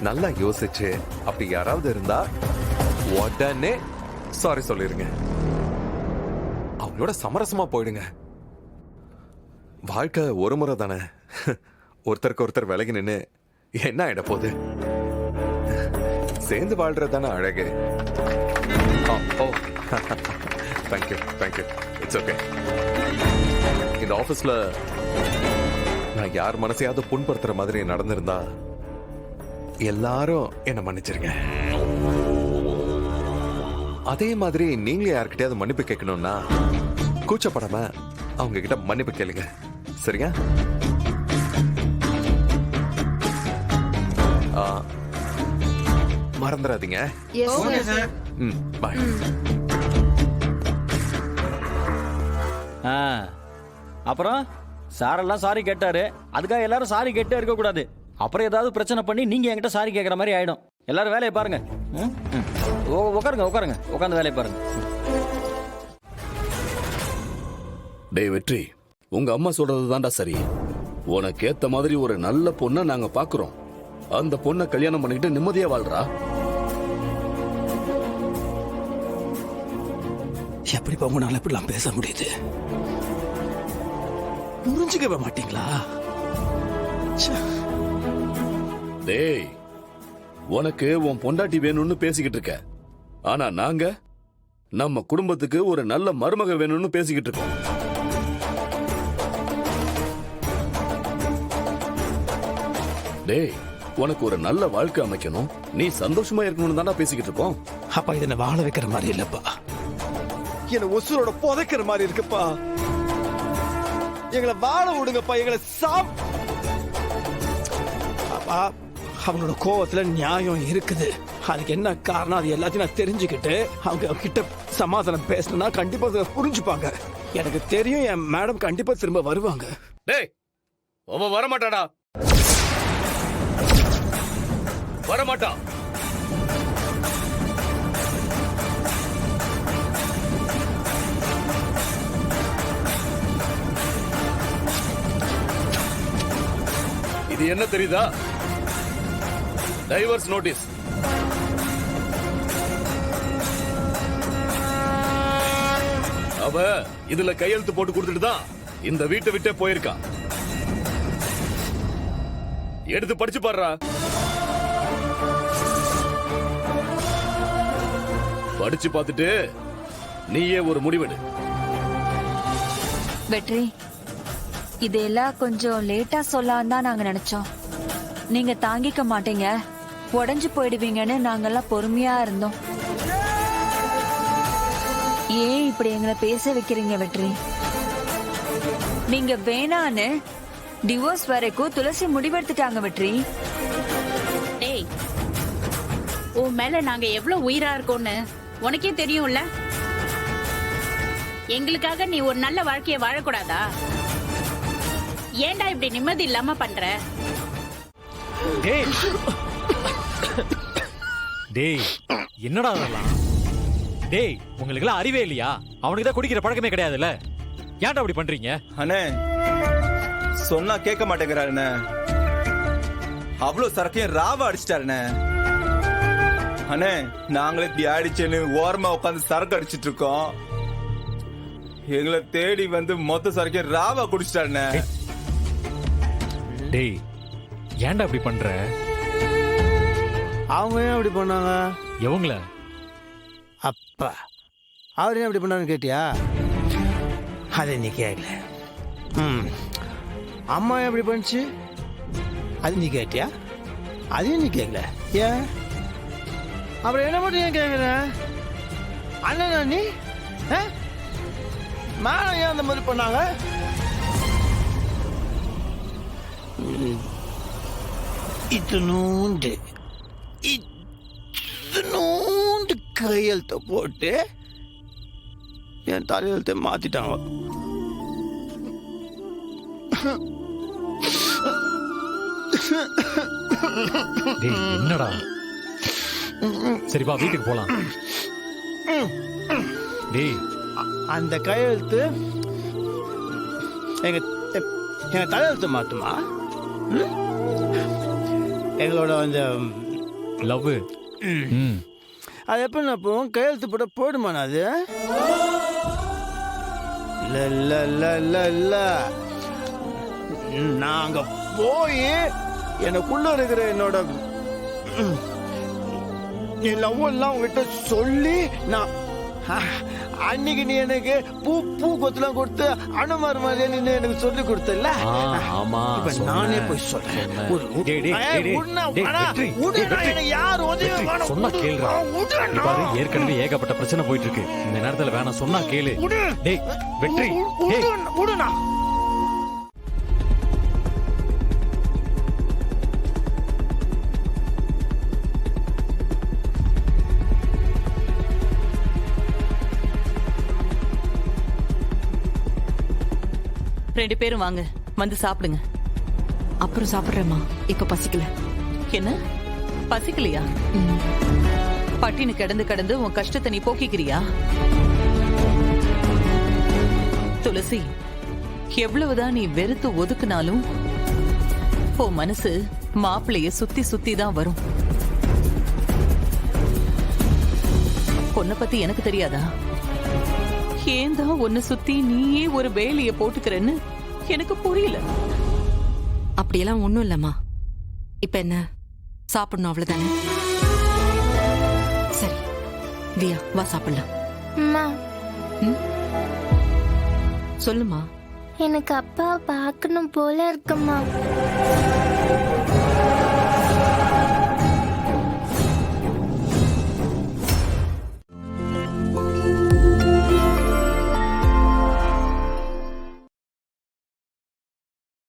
நல்லா யோசிச்சு அப்படி யாராவது இருந்தா உடனே சாரி சொல்லிருங்க. அவங்களோட சமரசமா போயிடுங்க. வாழ்க்கை ஒரு முறை தானே. ஒருத்தருக்கு ஒருத்தர் விலகி நின்று என்ன ஆயிட போகுது? சேர்ந்து வாழ்றது தானே அழகு. ஓ தேங்க்யூ தேங்க்யூ. It's okay. இந்த ஆஃபீஸில் நான் யார் மனசையாவது புண்படுத்துற மாதிரி நடந்திருந்தா எல்லாரும் என்ன மன்னிச்சிருங்க. அதே மாதிரி நீங்களே யார்கிட்டயாவது மன்னிப்பு கேட்கணும்னா கூச்சப்படாம அவங்க கிட்ட மன்னிப்பு கேளுங்க. சரியா? மறந்துடாதீங்க. பாய். அப்புறம் சாரெல்லாம் சாரி கேட்டாரு. அதுக்காக எல்லாரும் சாரி கேட்டே இருக்க கூடாது. அப்புறம் ஏதாவது பிரச்சனை பண்ணி நீங்க என்கிட்ட சாரி கேட்கற மாதிரி ஆயிடும். எல்லாரும் வேலையை பாருங்க. உட்காருங்க உட்காருங்க, உட்காந்து வேலையை பாருங்க. டேய் வெற்றி, உங்க அம்மா சொல்றது தான்டா சரி. உனக்கு ஏத்த மாதிரி ஒரு நல்ல பொண்ணை நாங்க பாக்குறோம். அந்த பொண்ணை கல்யாணம் பண்ணிக்கிட்டு நிம்மதியா வாழ்றா. எப்படி உங்களால இப்படிலாம் பேச முடியுது? புரிஞ்சுக்கவே மாட்டீங்களா? டேய், உனக்கு உன் பொண்டாட்டி வேணும்னு பேசிக்கிட்டு இருக்க. ஆனா நாங்க நம்ம குடும்பத்துக்கு ஒரு நல்ல மருமக வேணும்னு பேசிக்கிட்டு இருக்கோம். டேய், உனக்கு ஒரு நல்ல வாழ்க்கை அமைக்கணும், நீ சந்தோஷமா இருக்கணும்னு தானே பேசிக்கிட்டு இருக்கோம். அப்பா இதை வாழ வைக்கிற மாதிரி இல்லப்பா, என்ன ஒசூரோட புதைக்கிற மாதிரி இருக்குப்பா. எங்களை வாழ விடுங்கப்பா, எங்களை அப்பா அவங்களோட கோவத்துல நியாயம் இருக்குது. அதுக்கு என்ன காரணம் அது எல்லாத்தையும் நான் தெரிஞ்சுக்கிட்டு அவங்க கிட்ட சமாதானம் பேசணும்னா கண்டிப்பா புரிஞ்சுப்பாங்க. எனக்கு தெரியும் என் மேடம் கண்டிப்பா திரும்ப வருவாங்க. டேய், அவன் வரமாட்டாடா, வரமாட்டான். இது என்ன தெரியுதா? Divorce notice. அவ இதுல கையெழுத்து போட்டு கொடுத்துட்டு தான் இந்த வீட்டை விட்டே போயிருக்கா. எடுத்து படிச்சு பாருடா. படிச்சு பார்த்துட்டு நீயே ஒரு முடிவெடு. வெற்றி, இதெல்லாம் கொஞ்சம் லேட்டா சொல்லலாம் தான் நாங்க நினைச்சோம். நீங்க தாங்கிக்க மாட்டீங்க, உடைஞ்சு போயிடுவீங்கன்னு நாங்கெல்லாம் பொறுமையா இருந்தோம். ஏன் இப்படி எங்களை பேச வைக்கிறீங்க வெற்றி? நீங்க வேணான்னு டிவோர்ஸ் வரைக்கும் துளசி முடிவெடுத்துட்டாங்க வெற்றி. டேய், உன் மேல நாங்க எவ்வளவு உயிரா இருக்கோம்னு உனக்கே தெரியும்ல. எங்களுக்காக நீ ஒரு நல்ல வாழ்க்கைய வாழக்கூடாதா? ஏன்டா இப்படி நிம்மதி இல்லாம பண்ற? டேய், என்னடா அதெல்லாம்? டேய், உங்களுக்கு எல்லாம் அறிவே இல்லையா? அவனுக்கு தான் குடிக்கிற பழக்கமே கிடையாதுல்ல. ஏன்டா அப்படி பண்றீங்க? அண்ணே, சொன்னா கேட்க மாட்டேங்கிறாருண்ணே. அவ்வளவு சரக்கையும் ராவா அடிச்சிட்டாருண்ணே. அண்ணே, நாங்களே இப்படி அடிச்சேன்னு ஓரமா உட்காந்து சரக்கு அடிச்சிட்டு இருக்கோம். எங்களை தேடி வந்து மொத்த சரக்கையும் ராவா குடிச்சிட்டாருண்ணே. டேய், ஏன்டா அப்படி பண்ற? அவங்க ஏன் அப்படி பண்ணாங்க? எவங்கள? அப்பா அவர் ஏன் அப்படி பண்ணான்னு கேட்டியா? அதை நீ கேட்கல. அம்மா ஏன் அப்படி பண்ணுச்சு அது நீ கேட்டியா? அதையும் நீ கேட்கல. ஏன் அப்புறம் என்ன மட்டும் ஏன் கேட்குற? அண்ணனா நீ மேடம் ஏன் அந்த மாதிரி பண்ணாங்க? இத்தனூண்டு கையெழுத்த போட்டு என் தலையெழுத்தை மாத்திட்டாங்க. என்னடா? சரி வா, வீட்டுக்கு போலாம். டேய், அந்த கையெழுத்து எங்க தலையெழுத்து மாத்துமா? எங்களோட அந்த லவ் அது எப்ப நான் போவோம் கையெழுத்து போட போடுமாண்ணா அது இல்ல இல்ல இல்ல இல்ல இல்ல நாங்க போய் எனக்குள்ள இருக்கிற என்னோட என் லவ் எல்லாம் உங்ககிட்ட சொல்லி நான் அன்னைக்கு நீ எனக்கு பூ கொத்துலாம் கொடுத்து அனுமார் மாதிரியே நீ எனக்கு சொல்லி கொடுத்தல ஆமா இப்ப நானே போய் சொல்றேன் யார் சொன்னா கேளுடா. இங்க பாரு, ஏற்கனவே ஏகப்பட்ட பிரச்சனை போயிட்டு இருக்கு. இந்த நேரத்துல வேணாம், சொன்னா கேளு. டேய் வெற்றி, டேய் விடுண்ணா. ரெண்டு பேரும் வாங்க, வந்து சாப்பிடுங்க. அப்புறம் சாப்பிடுறேம்மா, இப்ப பசிக்கல. என்ன பசிக்கலையா? பட்டினி கிடந்து கிடந்து உன் கஷ்டத்தை நீ போக்கிக்கிறியா? துளசி, எவ்வளவுதான் நீ வெறுத்து ஒதுக்குனாலும் உன் மனசு மாப்பிளைய சுத்தி சுத்தி தான் வரும். பொண்ணை பத்தி எனக்கு தெரியாதா? ஏன் தான் உன்னை சுத்தி நீயே ஒரு வேலைய போட்டுக்கிறன்னு எனக்கு புரியல. அப்படியெல்லாம் ஒண்ணும் இல்லம்மா. இப்ப என்ன சாப்பிடணும் அவ்வளவுதானே? சரி தியா, வா சாப்பிடலாம். அம்மா, சொல்லுமா. எனக்கு அப்பா பார்க்கணும் போல இருக்குமா.